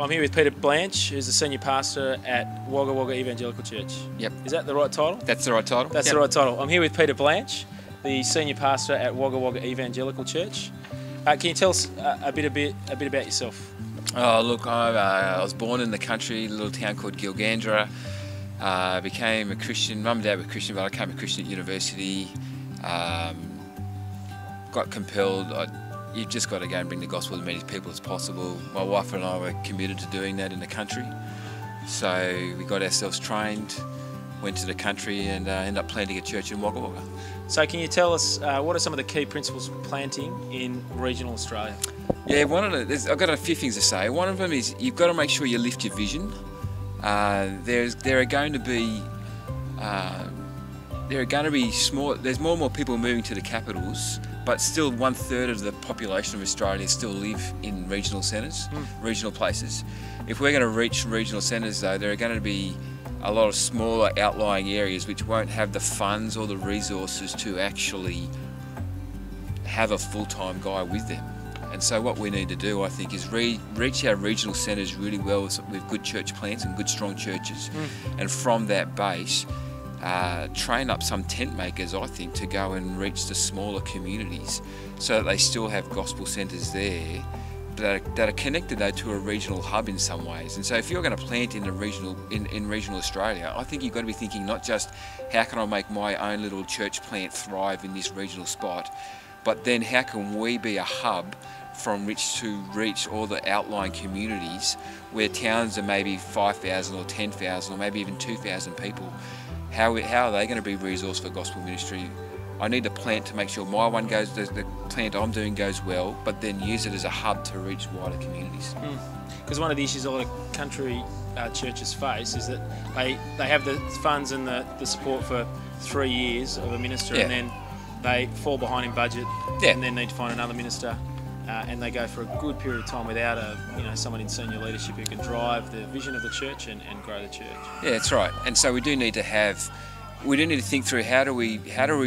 I'm here with Peter Blanch, who's the senior pastor at Wagga Wagga Evangelical Church. Yep. Is that the right title? That's the right title. That's the right title. I'm here with Peter Blanch, the senior pastor at Wagga Wagga Evangelical Church. Can you tell us a bit about yourself? Oh, look, I was born in the country, a little town called Gilgandra. Became a Christian. Mum and Dad were Christian, but I became a Christian at university. Got compelled. You've just got to go and bring the gospel to as many people as possible. My wife and I were committed to doing that in the country. So we got ourselves trained, went to the country and ended up planting a church in Wagga Wagga. So can you tell us what are some of the key principles of planting in regional Australia? Yeah, I've got a few things to say. One of them is you've got to make sure you lift your vision. There are going to be small. There's more and more people moving to the capitals, but still 1/3 of the population of Australia still live in regional centres, regional places. If we're going to reach regional centres, though, there are going to be a lot of smaller outlying areas which won't have the funds or the resources to actually have a full-time guy with them. And so what we need to do, I think, is reach our regional centres really well with good church plants and good strong churches. And from that base, train up some tent makers, I think, to go and reach the smaller communities so that they still have gospel centres there that are connected, though, to a regional hub in some ways. And so if you're going to plant in regional Australia, I think you've got to be thinking not just how can I make my own little church plant thrive in this regional spot, but then how can we be a hub from which to reach all the outlying communities where towns are maybe 5,000 or 10,000 or maybe even 2,000 people. How are they going to be resourced for gospel ministry? I need the plant to make sure my one goes, the plant I'm doing goes well, but then use it as a hub to reach wider communities. Because one of the issues a lot of country churches face is that they have the funds and the support for 3 years of a minister, and then they fall behind in budget, and then need to find another minister, and they go for a good period of time without someone in senior leadership who can drive the vision of the church and grow the church. Yeah, that's right. And so we do need to think through how do we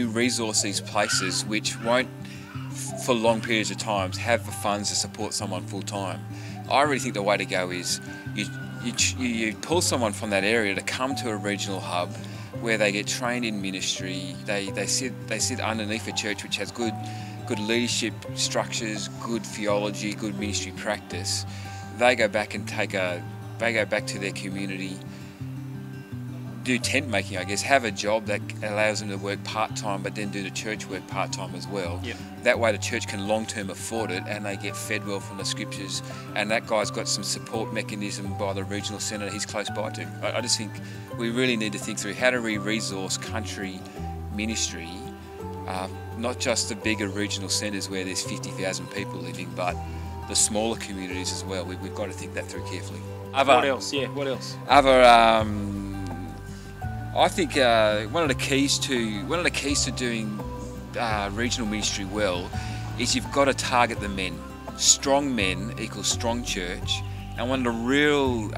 resource these places which won't, for long periods of time, have the funds to support someone full time. I really think the way to go is you pull someone from that area to come to a regional hub where they get trained in ministry. They sit underneath a church which has good leadership structures, good theology, good ministry practice. They go back to their community, do tent making, I guess, have a job that allows them to work part-time, but then do the church work part-time as well. That way the church can long-term afford it and they get fed well from the scriptures, and that guy's got some support mechanism by the regional centre he's close by to. I just think we really need to think through how do we resource country ministry, not just the bigger regional centres where there's 50,000 people living, but the smaller communities as well. We've got to think that through carefully. What else? What else? I think one of the keys to doing regional ministry well is you've got to target the men. Strong men equals strong church, and one of the real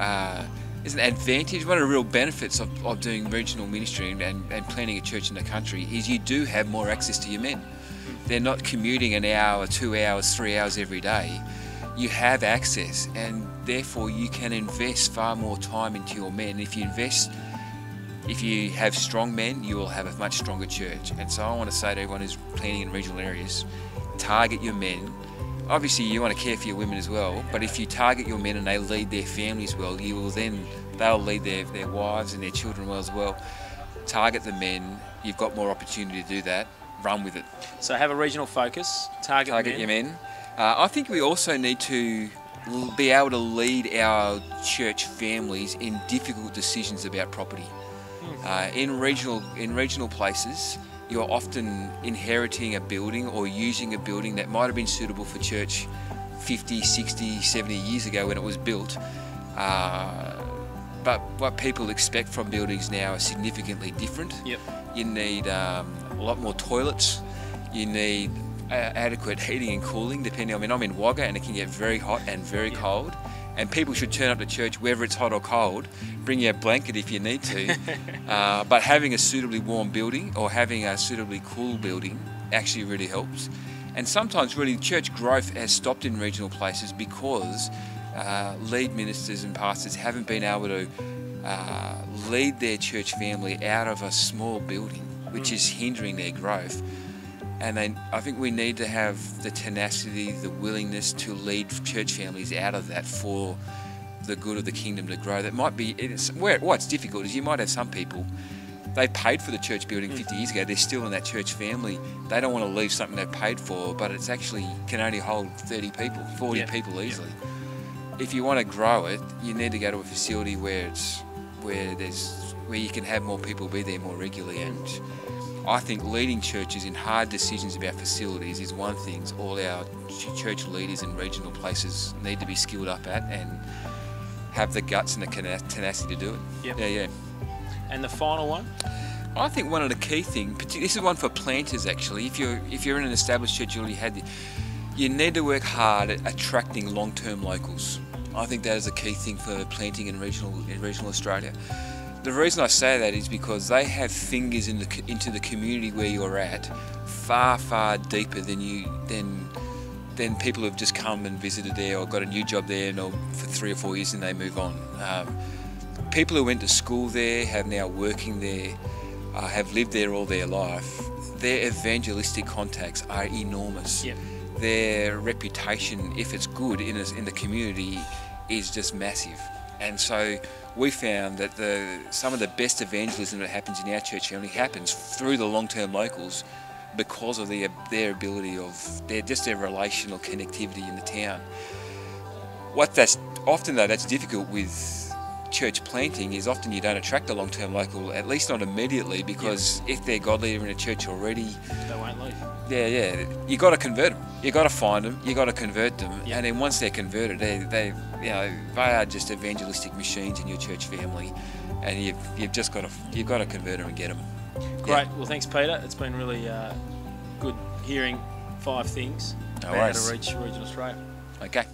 is an advantage. One of the real benefits of doing regional ministry and planting a church in the country is you do have more access to your men. They're not commuting an hour, 2 hours, 3 hours every day. You have access, and therefore you can invest far more time into your men. If you have strong men, you will have a much stronger church. And so I want to say to everyone who's planning in regional areas, target your men. Obviously you want to care for your women as well, but if you target your men and they lead their families well, they'll lead their wives and their children well as well. Target the men, you've got more opportunity to do that, run with it. So have a regional focus, target your men. I think we also need to be able to lead our church families in difficult decisions about property. In regional places, you're often inheriting a building or using a building that might have been suitable for church 50, 60, 70 years ago when it was built. But what people expect from buildings now are significantly different. You need a lot more toilets. You need adequate heating and cooling, depending. I'm in Wagga and it can get very hot and very cold. And people should turn up to church whether it's hot or cold. Bring your blanket if you need to. But having a suitably warm building or having a suitably cool building actually really helps. And sometimes really church growth has stopped in regional places because lead ministers and pastors haven't been able to lead their church family out of a small building, which is hindering their growth. And I think we need to have the tenacity, the willingness to lead church families out of that for the good of the kingdom to grow. That might be, what's difficult is you might have some people, they paid for the church building 50 years ago, they're still in that church family, they don't want to leave something they've paid for, but it's actually can only hold 30 people, 40 people easily. If you want to grow it, you need to go to a facility where you can have more people be there more regularly. And I think leading churches in hard decisions about facilities is one thing all our church leaders in regional places need to be skilled up at and have the guts and the tenacity to do it. Yeah. And the final one? I think one of the key things, this is one for planters actually, if you're in an established church you already had, you need to work hard at attracting long-term locals. I think that is a key thing for planting in regional Australia. The reason I say that is because they have fingers into the community where you're at far deeper than people who've just come and visited there or got a new job there for 3 or 4 years and they move on. People who went to school there, have now working there, have lived there all their life, their evangelistic contacts are enormous. Their reputation, if it's good in the community, is just massive. And so we found that some of the best evangelism that happens in our church family happens through the long-term locals because of their ability of their relational connectivity in the town. Often though that's difficult with church planting is often you don't attract a long-term local, at least not immediately, because if they're God leader in a church already, they won't leave. You got to convert them. You got to find them. You got to convert them, and then once they're converted, they are just evangelistic machines in your church family, and you've got to convert them and get them. Great. Well, thanks, Peter. It's been really good hearing 5 things about how to reach regional Australia. Okay.